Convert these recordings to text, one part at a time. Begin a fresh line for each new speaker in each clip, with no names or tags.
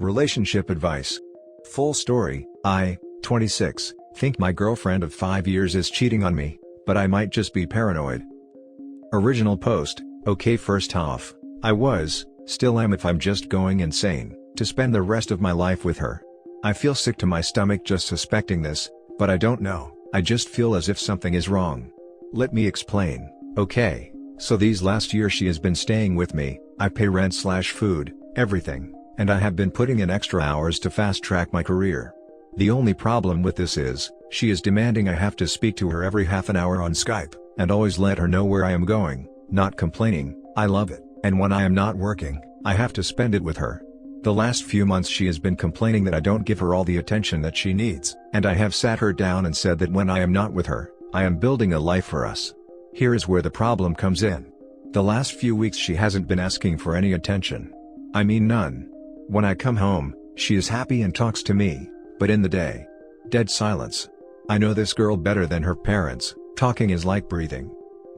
Relationship advice. Full story: I, 26, think my girlfriend of 5 years is cheating on me, but I might just be paranoid. Original post: okay, first off, I was, still am if I'm just going insane, to spend the rest of my life with her. I feel sick to my stomach just suspecting this, but I don't know, I just feel as if something is wrong. Let me explain. Okay, so these last year she has been staying with me, I pay rent/food, everything, and I have been putting in extra hours to fast-track my career. The only problem with this is, she is demanding I have to speak to her every half an hour on Skype, and always let her know where I am going, not complaining. I love it, and when I am not working, I have to spend it with her. The last few months she has been complaining that I don't give her all the attention that she needs, and I have sat her down and said that when I am not with her, I am building a life for us. Here is where the problem comes in. The last few weeks she hasn't been asking for any attention. I mean none. When I come home, she is happy and talks to me, but in the day, dead silence. I know this girl better than her parents, talking is like breathing.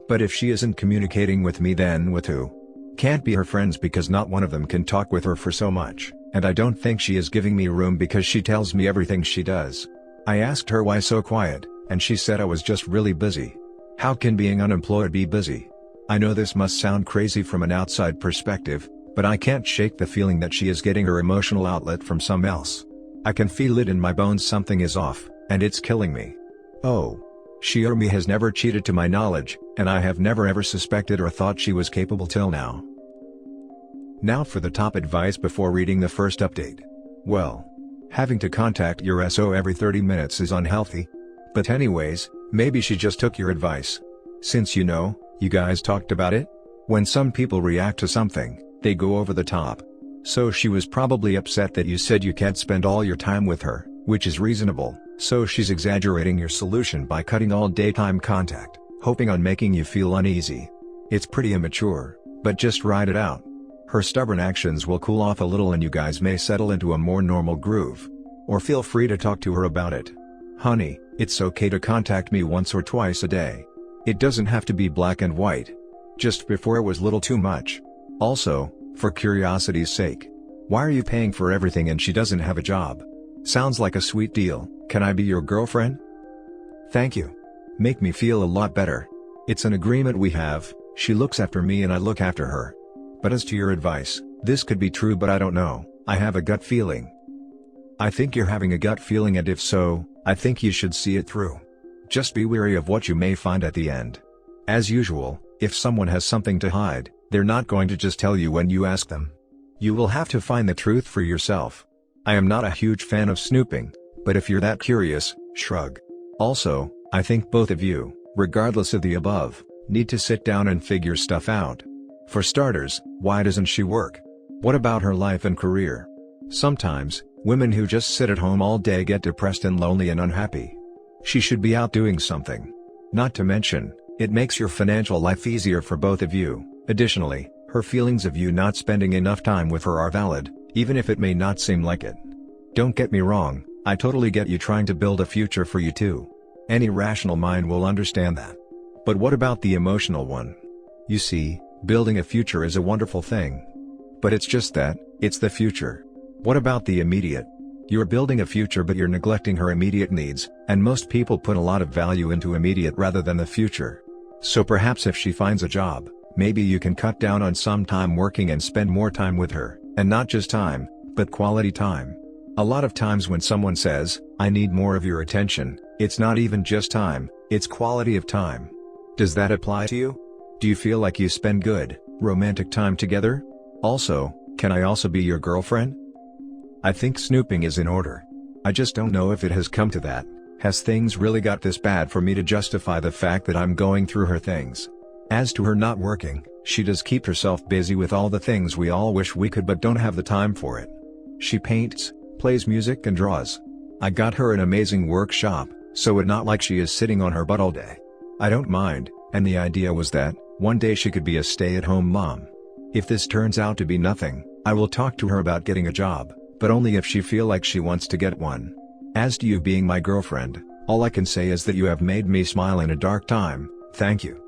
But if she isn't communicating with me, then with who? Can't be her friends because not one of them can talk with her for so much, and I don't think she is giving me room because she tells me everything she does. I asked her why so quiet, and she said I was just really busy. How can being unemployed be busy? I know this must sound crazy from an outside perspective, but I can't shake the feeling that she is getting her emotional outlet from some else. I can feel it in my bones, something is off, and it's killing me. Oh. She or me has never cheated to my knowledge, and I have never ever suspected or thought she was capable till now. Now for the top advice before reading the first update. Well, having to contact your SO every 30 minutes is unhealthy. But anyways, maybe she just took your advice. Since you guys talked about it? When some people react to something, they go over the top. So she was probably upset that you said you can't spend all your time with her, which is reasonable, so she's exaggerating your solution by cutting all daytime contact, hoping on making you feel uneasy. It's pretty immature, but just ride it out. Her stubborn actions will cool off a little and you guys may settle into a more normal groove. Or feel free to talk to her about it. Honey, it's okay to contact me once or twice a day. It doesn't have to be black and white. Just before it was little too much. Also, for curiosity's sake, why are you paying for everything and she doesn't have a job? Sounds like a sweet deal. Can I be your girlfriend? Thank you. Make me feel a lot better. It's an agreement we have, she looks after me and I look after her. But as to your advice, this could be true but I don't know, I have a gut feeling. I think you're having a gut feeling, and if so, I think you should see it through. Just be wary of what you may find at the end. As usual, if someone has something to hide, they're not going to just tell you when you ask them. You will have to find the truth for yourself. I am not a huge fan of snooping, but if you're that curious, shrug. Also, I think both of you, regardless of the above, need to sit down and figure stuff out. For starters, why doesn't she work? What about her life and career? Sometimes, women who just sit at home all day get depressed and lonely and unhappy. She should be out doing something. Not to mention, it makes your financial life easier for both of you. Additionally, her feelings of you not spending enough time with her are valid, even if it may not seem like it. Don't get me wrong, I totally get you trying to build a future for you two. Any rational mind will understand that. But what about the emotional one? You see, building a future is a wonderful thing. But it's just that, it's the future. What about the immediate? You're building a future but you're neglecting her immediate needs, and most people put a lot of value into immediate rather than the future. So perhaps if she finds a job, maybe you can cut down on some time working and spend more time with her, and not just time, but quality time. A lot of times when someone says, I need more of your attention, it's not even just time, it's quality of time. Does that apply to you? Do you feel like you spend good, romantic time together? Also, can I also be your girlfriend? I think snooping is in order. I just don't know if it has come to that. Has things really got this bad for me to justify the fact that I'm going through her things? As to her not working, she does keep herself busy with all the things we all wish we could but don't have the time for it. She paints, plays music and draws. I got her an amazing workshop, so it's not like she is sitting on her butt all day. I don't mind, and the idea was that, one day she could be a stay-at-home mom. If this turns out to be nothing, I will talk to her about getting a job, but only if she feel like she wants to get one. As to you being my girlfriend, all I can say is that you have made me smile in a dark time, thank you.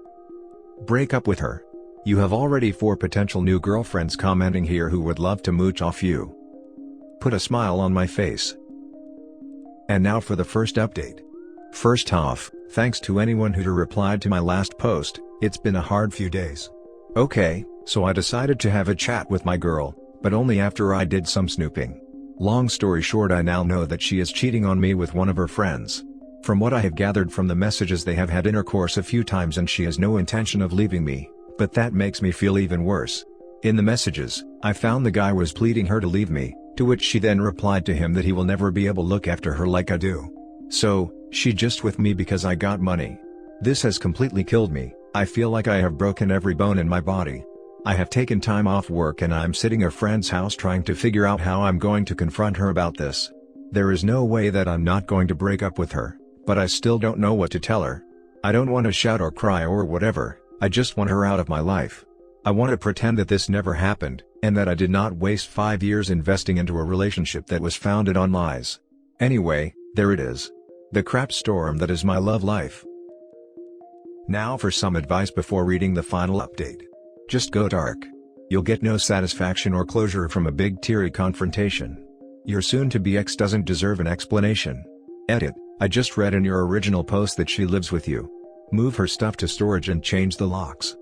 Break up with her. You have already 4 potential new girlfriends commenting here who would love to mooch off you. put a smile on my face. And now for the first update. First off, thanks to anyone who replied to my last post. It's been a hard few days. Okay, so I decided to have a chat with my girl, but only after I did some snooping. Long story short, I now know that she is cheating on me with one of her friends. From what I have gathered from the messages, they have had intercourse a few times and she has no intention of leaving me, but that makes me feel even worse. In the messages, I found the guy was pleading her to leave me, to which she then replied to him that he will never be able to look after her like I do. So, she just with me because I got money. This has completely killed me. I feel like I have broken every bone in my body. I have taken time off work and I'm sitting at a friend's house trying to figure out how I'm going to confront her about this. There is no way that I'm not going to break up with her, but I still don't know what to tell her. I don't want to shout or cry or whatever, I just want her out of my life. I want to pretend that this never happened, and that I did not waste 5 years investing into a relationship that was founded on lies. Anyway, there it is. The crap storm that is my love life. Now for some advice before reading the final update. Just go dark. You'll get no satisfaction or closure from a big teary confrontation. Your soon-to-be ex doesn't deserve an explanation. Edit, I just read in your original post that she lives with you. Move her stuff to storage and change the locks.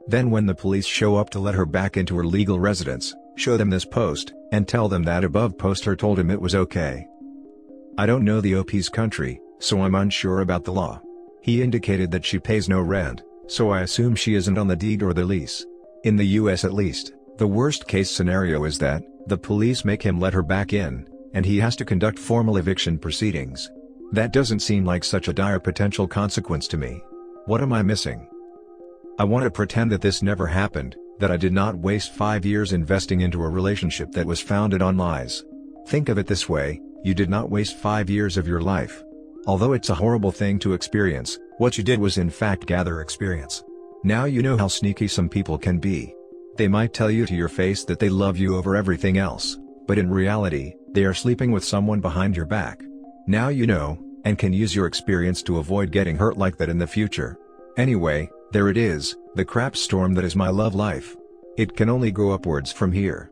Then when the police show up to let her back into her legal residence, show them this post, and tell them that above poster told him it was okay. I don't know the OP's country, so I'm unsure about the law. He indicated that she pays no rent, so I assume she isn't on the deed or the lease. In the US at least, the worst case scenario is that the police make him let her back in, and he has to conduct formal eviction proceedings. That doesn't seem like such a dire potential consequence to me. What am I missing? I want to pretend that this never happened, that I did not waste 5 years investing into a relationship that was founded on lies. Think of it this way, you did not waste 5 years of your life. Although it's a horrible thing to experience, what you did was in fact gather experience. Now you know how sneaky some people can be. They might tell you to your face that they love you over everything else, but in reality, they are sleeping with someone behind your back. Now you know, and can use your experience to avoid getting hurt like that in the future. Anyway, there it is, the crap storm that is my love life. It can only go upwards from here.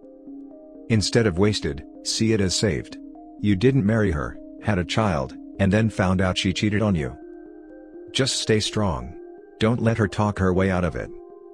Instead of wasted, see it as saved. You didn't marry her, had a child, and then found out she cheated on you. Just stay strong. Don't let her talk her way out of it.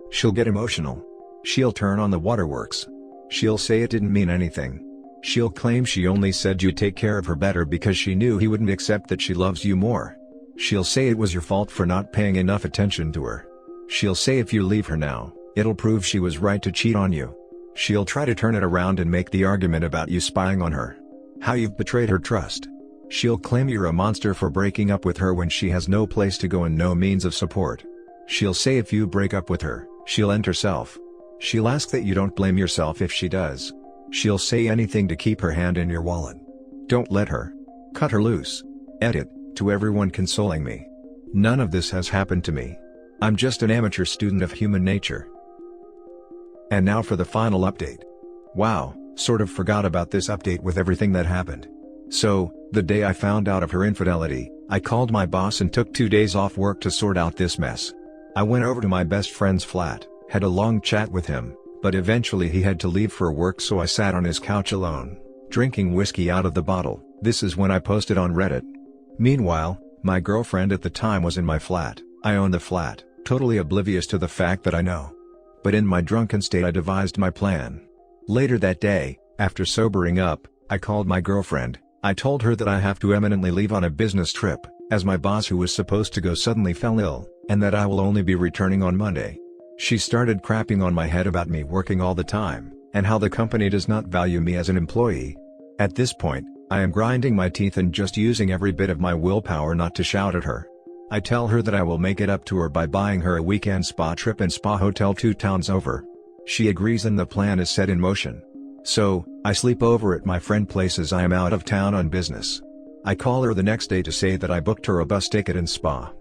She'll get emotional. She'll turn on the waterworks. She'll say it didn't mean anything. She'll claim she only said you'd take care of her better because she knew he wouldn't accept that she loves you more. She'll say it was your fault for not paying enough attention to her. She'll say if you leave her now, it'll prove she was right to cheat on you. She'll try to turn it around and make the argument about you spying on her. How you've betrayed her trust. She'll claim you're a monster for breaking up with her when she has no place to go and no means of support. She'll say if you break up with her, she'll end herself. She'll ask that you don't blame yourself if she does. She'll say anything to keep her hand in your wallet. Don't let her. Cut her loose. Edit, to everyone consoling me. None of this has happened to me. I'm just an amateur student of human nature. And now for the final update. Wow, sort of forgot about this update with everything that happened. So, the day I found out of her infidelity, I called my boss and took 2 days off work to sort out this mess. I went over to my best friend's flat, had a long chat with him, but eventually he had to leave for work, so I sat on his couch alone, drinking whiskey out of the bottle. This is when I posted on Reddit. Meanwhile, my girlfriend at the time was in my flat. I own the flat, totally oblivious to the fact that I know. But in my drunken state I devised my plan. Later that day, after sobering up, I called my girlfriend. I told her that I have to eminently leave on a business trip, as my boss who was supposed to go suddenly fell ill, and that I will only be returning on Monday. She started crapping on my head about me working all the time, and how the company does not value me as an employee. At this point, I am grinding my teeth and just using every bit of my willpower not to shout at her. I tell her that I will make it up to her by buying her a weekend spa trip and spa hotel 2 towns over. She agrees and the plan is set in motion. So, I sleep over at my friend place as I am out of town on business. I call her the next day to say that I booked her a bus ticket and spa.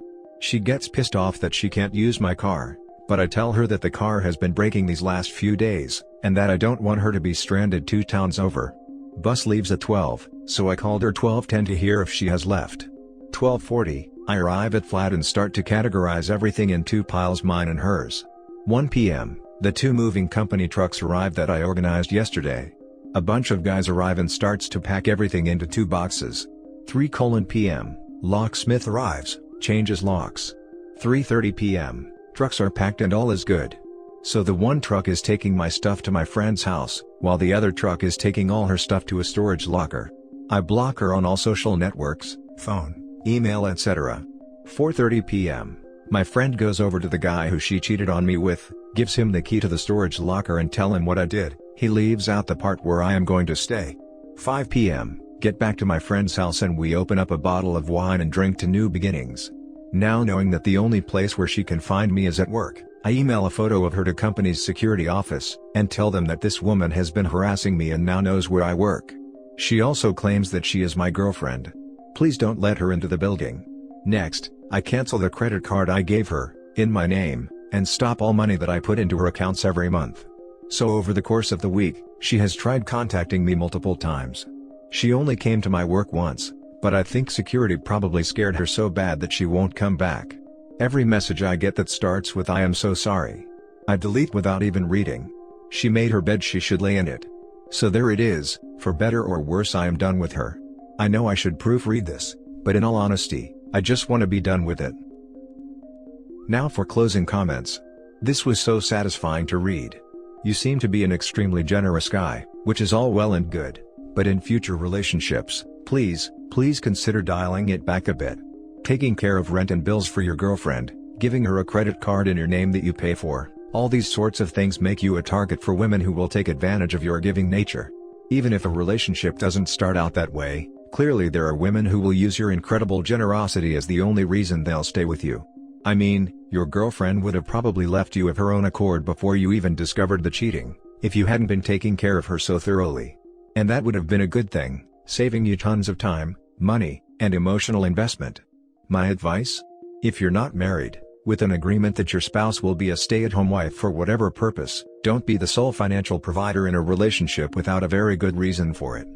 She gets pissed off that she can't use my car, but I tell her that the car has been breaking these last few days, and that I don't want her to be stranded 2 towns over. Bus leaves at 12, so I called her 12:10 to hear if she has left. 12:40, I arrive at flat and start to categorize everything in 2 piles, mine and hers. 1 p.m. The 2 moving company trucks arrived that I organized yesterday. A bunch of guys arrive and starts to pack everything into 2 boxes. 3:00 p.m. Locksmith arrives, changes locks. 3:30 p.m. Trucks are packed and all is good. So the one truck is taking my stuff to my friend's house, while the other truck is taking all her stuff to a storage locker. I block her on all social networks, phone, email, etc. 4:30 p.m. My friend goes over to the guy who she cheated on me with, gives him the key to the storage locker and tell him what I did. He leaves out the part where I am going to stay. 5 p.m. Get back to my friend's house and we open up a bottle of wine and drink to new beginnings. Now knowing that the only place where she can find me is at work, I email a photo of her to company's security office, and tell them that this woman has been harassing me and now knows where I work. She also claims that she is my girlfriend. Please don't let her into the building. Next, I cancel the credit card I gave her, in my name, and stop all money that I put into her accounts every month. So over the course of the week, she has tried contacting me multiple times. She only came to my work once, but I think security probably scared her so bad that she won't come back. Every message I get that starts with "I am so sorry," I delete without even reading. She made her bed, she should lay in it. So there it is, for better or worse I am done with her. I know I should proofread this, but in all honesty, I just want to be done with it. Now for closing comments. This was so satisfying to read. You seem to be an extremely generous guy, which is all well and good, but in future relationships, please consider dialing it back a bit. Taking care of rent and bills for your girlfriend, giving her a credit card in your name that you pay for, all these sorts of things make you a target for women who will take advantage of your giving nature. Even if a relationship doesn't start out that way, clearly there are women who will use your incredible generosity as the only reason they'll stay with you. I mean, your girlfriend would have probably left you of her own accord before you even discovered the cheating, if you hadn't been taking care of her so thoroughly. And that would have been a good thing, saving you tons of time, money, and emotional investment. My advice? If you're not married, with an agreement that your spouse will be a stay-at-home wife for whatever purpose, don't be the sole financial provider in a relationship without a very good reason for it.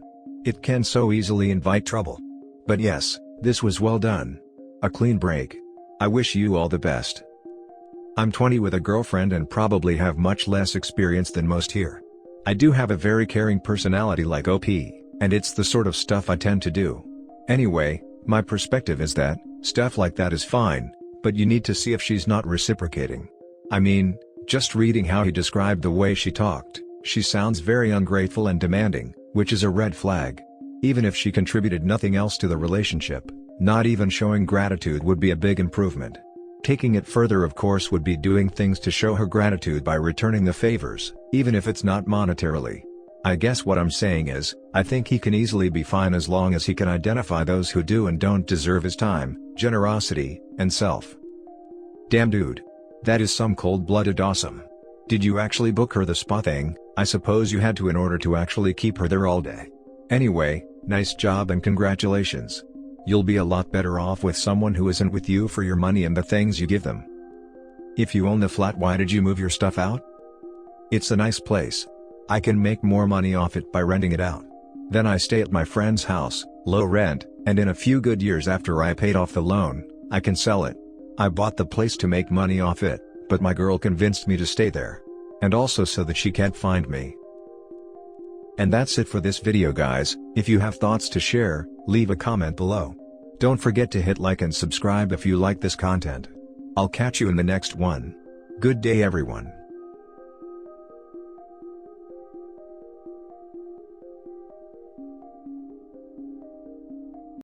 It can so easily invite trouble. But yes, this was well done. A clean break. I wish you all the best. I'm 20 with a girlfriend and probably have much less experience than most here. I do have a very caring personality like OP, and it's the sort of stuff I tend to do. Anyway, my perspective is that, stuff like that is fine, but you need to see if she's not reciprocating. I mean, just reading how he described the way she talked, she sounds very ungrateful and demanding, which is a red flag. Even if she contributed nothing else to the relationship, not even showing gratitude would be a big improvement. Taking it further of course would be doing things to show her gratitude by returning the favors, even if it's not monetarily. I guess what I'm saying is, I think he can easily be fine as long as he can identify those who do and don't deserve his time, generosity, and self. Damn dude. That is some cold-blooded awesome. Did you actually book her the spa thing? I suppose you had to in order to actually keep her there all day. Anyway, nice job and congratulations. You'll be a lot better off with someone who isn't with you for your money and the things you give them. If you own the flat, why did you move your stuff out? It's a nice place. I can make more money off it by renting it out. Then I stay at my friend's house, low rent, and in a few good years after I paid off the loan, I can sell it. I bought the place to make money off it, but my girl convinced me to stay there. And also so that she can't find me. And that's it for this video guys. If you have thoughts to share, leave a comment below. Don't forget to hit like and subscribe if you like this content. I'll catch you in the next one. Good day everyone.